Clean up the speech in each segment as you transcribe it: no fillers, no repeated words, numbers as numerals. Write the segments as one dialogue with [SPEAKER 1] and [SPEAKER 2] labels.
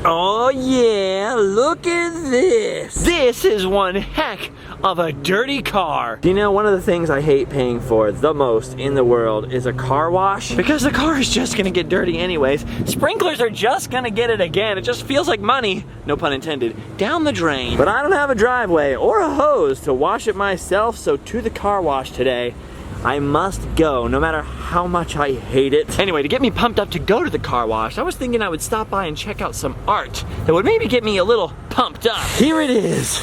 [SPEAKER 1] Oh yeah, look at this. This is one heck of a dirty car. Do you know one of the things I hate paying for the most in the world is a car wash? Because the car is just gonna get dirty anyways. Sprinklers are just gonna get it again. It just feels like money, no pun intended, down the drain. But I don't have a driveway or a hose to wash it myself, so to the car wash today. I must go, no matter how much I hate it. Anyway, to get me pumped up to go to the car wash, I was thinking I would stop by and check out some art that would maybe get me a little pumped up. Here it is.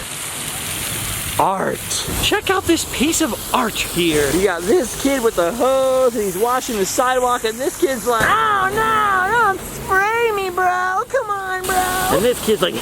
[SPEAKER 1] Art. Check out this piece of art here. You got this kid with the hose and he's washing the sidewalk, and this kid's like, oh no, don't spray me, bro. Come on, bro. And this kid's like,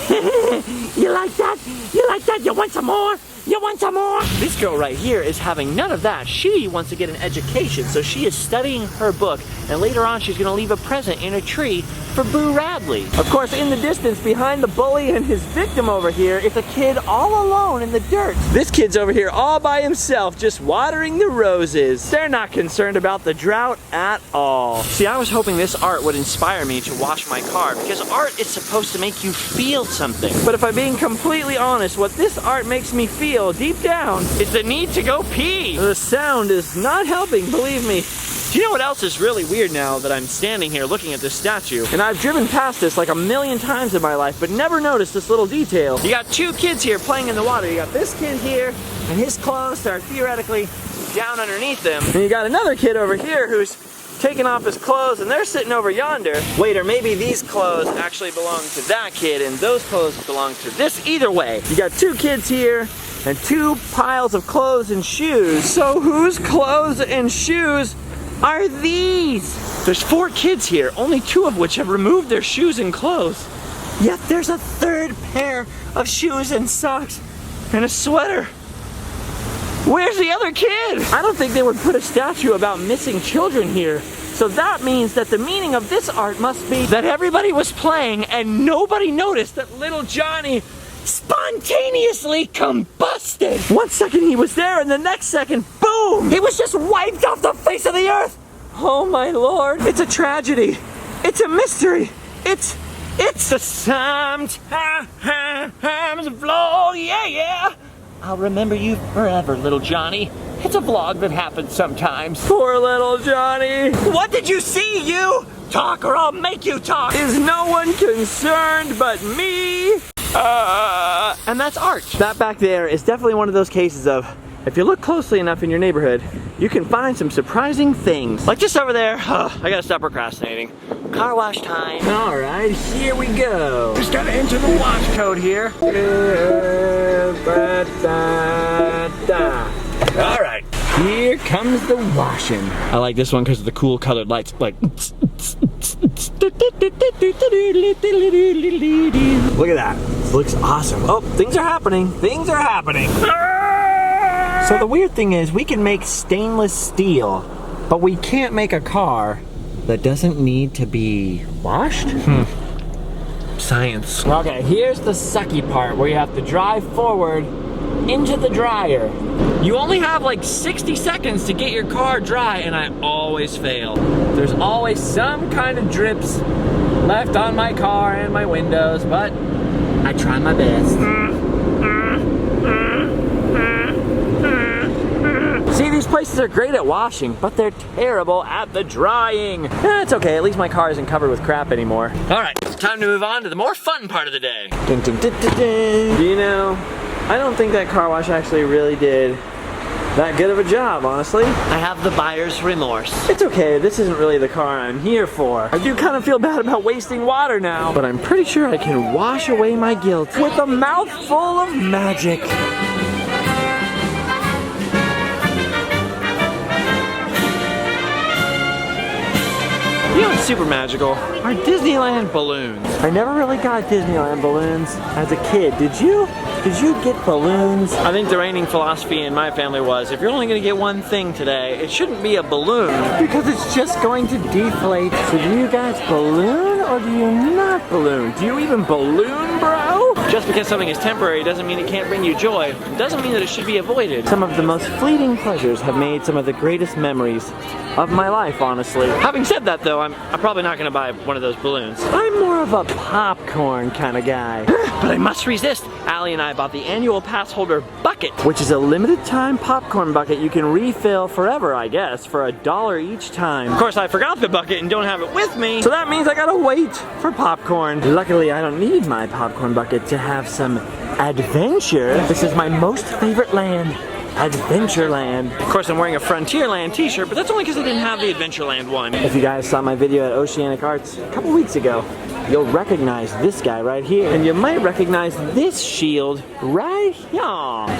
[SPEAKER 1] you like that? You like that? You want some more? You want some more? This girl right here is having none of that. She wants to get an education, so she is studying her book, and later on she's gonna leave a present in a tree for Boo Radley. Of course, in the distance, behind the bully and his victim over here, is a kid all alone in the dirt. This kid's over here all by himself, just watering the roses. They're not concerned about the drought at all. See, I was hoping this art would inspire me to wash my car, because art is supposed to make you feel something. But if I'm being completely honest, what this art makes me feel deep down is the need to go pee. The sound is not helping, believe me. Do you know what else is really weird now that I'm standing here looking at this statue? And I've driven past this like a million times in my life, but never noticed this little detail. You got two kids here playing in the water. You got this kid here, and his clothes are theoretically down underneath them. And you got another kid over here who's taking off his clothes, and they're sitting over yonder. Wait, or maybe these clothes actually belong to that kid, and those clothes belong to this. Either way, you got two kids here, and two piles of clothes and shoes. So whose clothes and shoes are these? There's four kids here, only two of which have removed their shoes and clothes. Yet there's a third pair of shoes and socks and a sweater. Where's the other kid? I don't think they would put a statue about missing children here. So that means that the meaning of this art must be that everybody was playing and nobody noticed that little Johnny spontaneously combusted. 1 second he was there, and the next second, boom! He was just wiped off the face of the earth. Oh my Lord. It's a tragedy. It's a mystery. It's a sometimes vlog, yeah. I'll remember you forever, little Johnny. It's a vlog that happens sometimes. Poor little Johnny. What did you see, you? Talk or I'll make you talk. Is no one concerned but me? And that's art. That back there is definitely one of those cases of, if you look closely enough in your neighborhood, you can find some surprising things. Like just over there, I gotta stop procrastinating. Car wash time. All right, here we go. Just gotta enter the wash code here. All right, here comes the washing. I like this one because of the cool colored lights, like. Look at that. Looks awesome. Oh, things are happening. Things are happening. So the weird thing is we can make stainless steel, but we can't make a car that doesn't need to be washed? Science. Okay, here's the sucky part where you have to drive forward into the dryer. You only have like 60 seconds to get your car dry, and I always fail. There's always some kind of drips left on my car and my windows, but I try my best. See, these places are great at washing, but they're terrible at the drying. It's okay, at least my car isn't covered with crap anymore. All right, it's time to move on to the more fun part of the day. Dun, dun, dun, dun, dun. You know, I don't think that car wash actually really did that good of a job, honestly. I have the buyer's remorse. It's okay, this isn't really the car I'm here for. I do kind of feel bad about wasting water now, but I'm pretty sure I can wash away my guilt with a mouthful of magic. You know what's super magical? Are Disneyland balloons. I never really got Disneyland balloons as a kid. Did you? Did you get balloons? I think the reigning philosophy in my family was, if you're only gonna get one thing today, it shouldn't be a balloon, because it's just going to deflate. So do you guys balloon or do you not balloon? Do you even balloon, bro? Just because something is temporary doesn't mean it can't bring you joy. It doesn't mean that it should be avoided. Some of the most fleeting pleasures have made some of the greatest memories of my life, honestly. Having said that though, I'm probably not gonna buy one of those balloons. I'm more of a popcorn kind of guy. But I must resist. Allie and I bought the annual pass holder bucket, which is a limited time popcorn bucket you can refill forever, I guess, for $1 each time. Of course, I forgot the bucket and don't have it with me, so that means I gotta wait for popcorn. Luckily, I don't need my popcorn bucket to have some adventure. This is my most favorite land, Adventureland. Of course, I'm wearing a Frontierland t-shirt, but that's only because I didn't have the Adventureland one. If you guys saw my video at Oceanic Arts a couple weeks ago, you'll recognize this guy right here. And you might recognize this shield right here.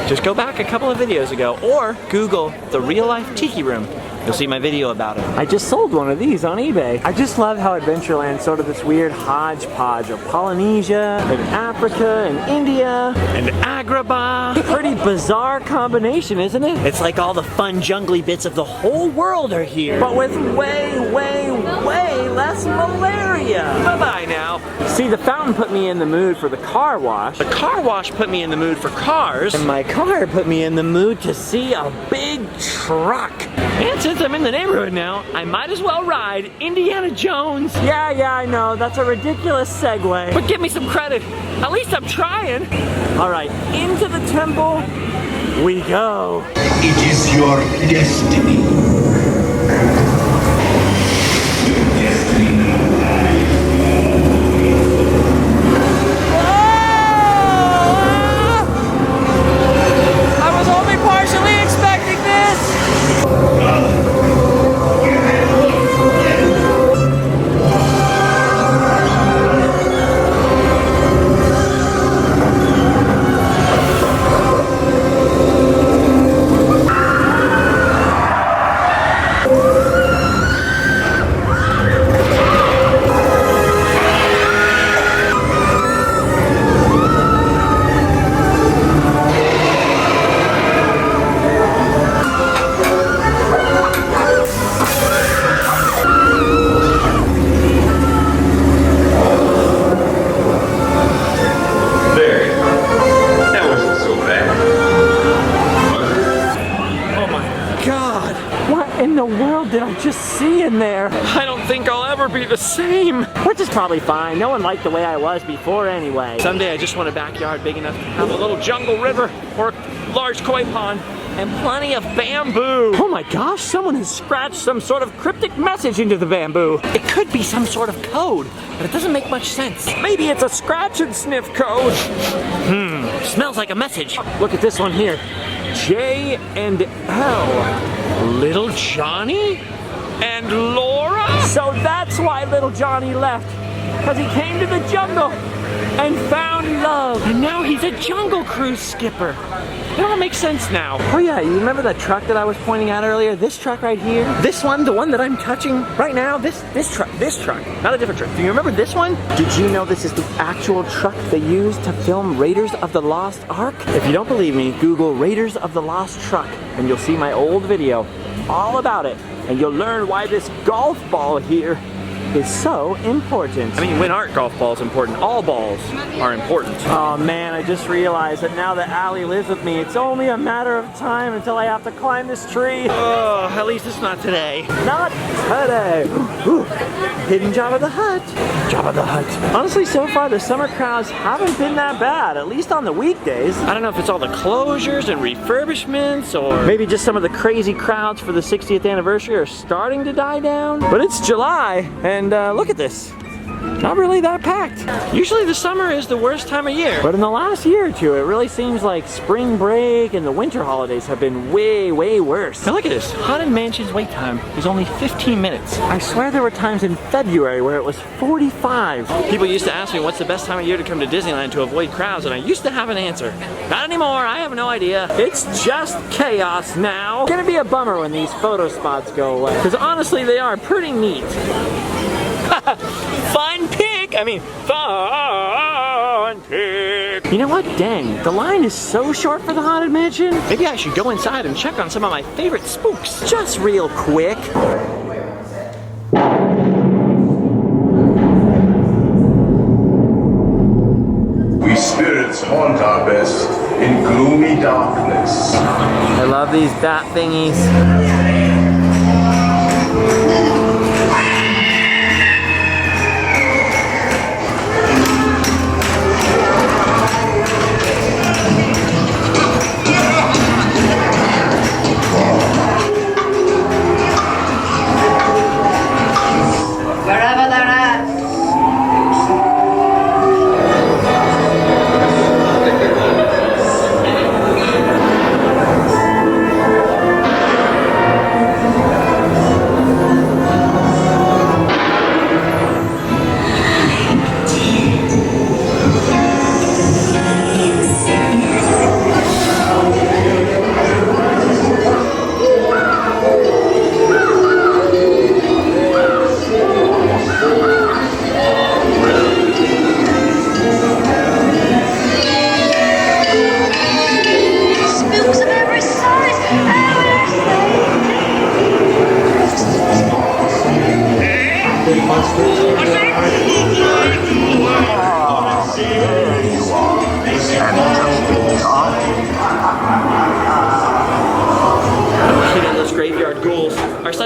[SPEAKER 1] Just go back a couple of videos ago or Google the real life Tiki Room. You'll see my video about it. I just sold one of these on eBay. I just love how Adventureland's sort of this weird hodgepodge of Polynesia and Africa and India and Agrabah. Pretty bizarre combination, isn't it? It's like all the fun jungly bits of the whole world are here, but with way less malaria. Bye-bye now. See, the fountain put me in the mood for the car wash. The car wash put me in the mood for cars. And my car put me in the mood to see a big truck. And since I'm in the neighborhood now, I might as well ride Indiana Jones. Yeah, I know, that's a ridiculous segue. But give me some credit. At least I'm trying. All right, into the temple we go.
[SPEAKER 2] It is your destiny. Your destiny.
[SPEAKER 1] I was only partially expecting this. I don't think I'll ever be the same. Which is probably fine. No one liked the way I was before anyway. Someday I just want a backyard big enough to have a little jungle river or large koi pond and plenty of bamboo. Oh my gosh, someone has scratched some sort of cryptic message into the bamboo. It could be some sort of code, but it doesn't make much sense. Maybe it's a scratch and sniff code. Smells like a message. Look at this one here. J and L. Little Johnny? And Laura? So that's why little Johnny left, because he came to the jungle and found love. And now he's a jungle cruise skipper. It all makes sense now. Oh yeah, you remember that truck that I was pointing out earlier? This truck right here? This one, the one that I'm touching right now? This truck, not a different truck. Do you remember this one? Did you know this is the actual truck they used to film Raiders of the Lost Ark? If you don't believe me, Google Raiders of the Lost Truck and you'll see my old video all about it. And you'll learn why this golf ball here is so important. I mean, when aren't golf balls important? All balls are important. Oh man, I just realized that now that Allie lives with me, it's only a matter of time until I have to climb this tree. Oh, at least it's not today. Not today. Ooh. Hidden Jabba the Hutt. Jabba the Hutt. Honestly, so far the summer crowds haven't been that bad, at least on the weekdays. I don't know if it's all the closures and refurbishments or maybe just some of the crazy crowds for the 60th anniversary are starting to die down. But it's July and look at this. Not really that packed. Usually the summer is the worst time of year, but in the last year or two, it really seems like spring break and the winter holidays have been way worse. Now look at this. Haunted Mansion's wait time is only 15 minutes. I swear there were times in February where it was 45. People used to ask me what's the best time of year to come to Disneyland to avoid crowds, and I used to have an answer. Not anymore, I have no idea. It's just chaos now. It's gonna be a bummer when these photo spots go away, because honestly they are pretty neat. Fun pick! I mean, fun pick! You know what? Dang, the line is so short for the Haunted Mansion. Maybe I should go inside and check on some of my favorite spooks. Just real quick.
[SPEAKER 2] We spirits haunt our best in gloomy darkness.
[SPEAKER 1] I love these bat thingies.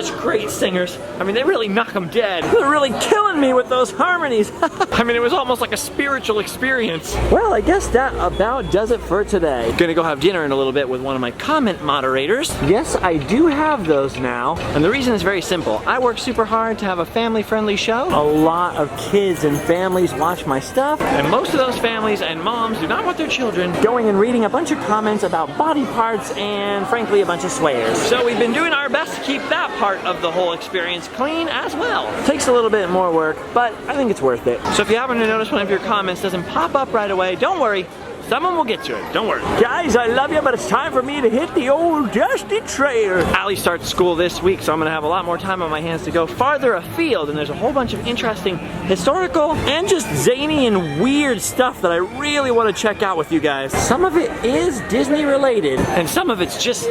[SPEAKER 1] such great singers. I mean, they really knock them dead. They're really killing me with those harmonies. I mean, it was almost like a spiritual experience. Well, I guess that about does it for today. Gonna go have dinner in a little bit with one of my comment moderators. Yes, I do have those now. And the reason is very simple. I work super hard to have a family-friendly show. A lot of kids and families watch my stuff. And most of those families and moms do not want their children going and reading a bunch of comments about body parts and, frankly, a bunch of swears. So we've been doing our best to keep that part of the whole experience clean as well. Takes a little bit more work, but I think it's worth it. So if you happen to notice one of your comments doesn't pop up right away, don't worry. Someone will get to it, don't worry. Guys, I love you, but it's time for me to hit the old dusty trail. Allie starts school this week, so I'm gonna have a lot more time on my hands to go farther afield, and there's a whole bunch of interesting historical and just zany and weird stuff that I really wanna check out with you guys. Some of it is Disney related, and some of it's just,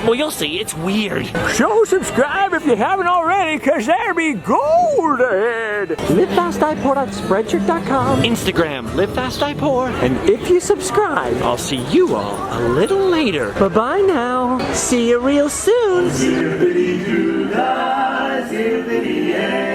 [SPEAKER 1] well, you'll see, it's weird. So subscribe if you haven't already, cause there be gold ahead. LiveFastDiePour.Spreadshirt.com, Instagram, LiveFastDiePour, and if you subscribe, I'll see you all a little later. Bye-bye now. See you real soon. Zippity-doo-dah, zippity-yeah.